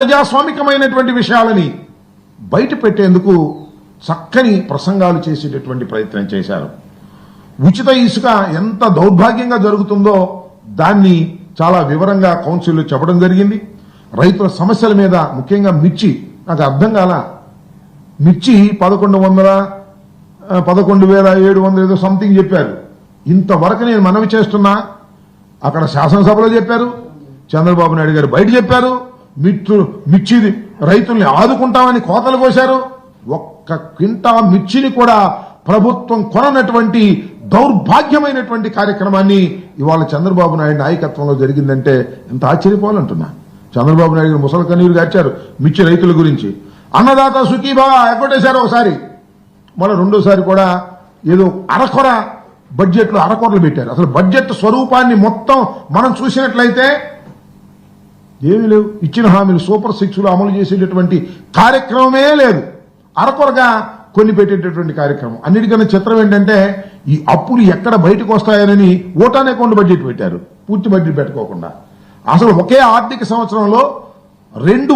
ప్రజాస్వామికమైనటువంటి విషయాలని బయట పెట్టేందుకు చక్కని ప్రసంగాలు చేసేటటువంటి ప్రయత్నం చేశారు. ఉచిత ఇసుక ఎంత దౌర్భాగ్యంగా జరుగుతుందో దాన్ని చాలా వివరంగా కౌన్సిల్లో చెప్పడం జరిగింది. రైతుల సమస్యల మీద ముఖ్యంగా మిర్చి, నాకు అర్థం కాల, మిర్చి 11,700 ఏదో సంథింగ్ చెప్పారు. ఇంతవరకు నేను మనవి చేస్తున్నా, అక్కడ శాసనసభలో చెప్పారు, చంద్రబాబు నాయుడు గారు బయట చెప్పారు, మిర్చి రైతుల్ని ఆదుకుంటామని కోతలు కోశారు. ఒక్క క్వింటా మిర్చిని కూడా ప్రభుత్వం కొననటువంటి దౌర్భాగ్యమైనటువంటి కార్యక్రమాన్ని ఇవాళ చంద్రబాబు నాయుడు నాయకత్వంలో జరిగిందంటే ఎంత ఆశ్చర్యపోవాలంటున్నా. చంద్రబాబు నాయుడు గారు ముసలి కన్నీరు గార్చారు మిర్చి రైతుల గురించి. అన్నదాత సుఖీభవ ఎగ్గొట్టేశారు ఒకసారి, మళ్ళీ రెండోసారి కూడా ఏదో అరకొర బడ్జెట్లో అరకొరలు పెట్టారు. అసలు బడ్జెట్ స్వరూపాన్ని మొత్తం మనం చూసినట్లయితే ఏమీ లేవు. ఇచ్చిన హామీలు సూపర్ 6లో అమలు చేసేటటువంటి కార్యక్రమమే లేదు. అరకొరగా కొన్ని పెట్టేటటువంటి కార్యక్రమం. అన్నిటికన్నా చిత్రం ఏంటంటే ఈ అప్పులు ఎక్కడ బయటకు వస్తాయని ఓటాన్ అకౌంట్ బడ్జెట్ పెట్టారు, పూర్తి బడ్జెట్ పెట్టుకోకుండా. అసలు ఒకే ఆర్థిక సంవత్సరంలో 2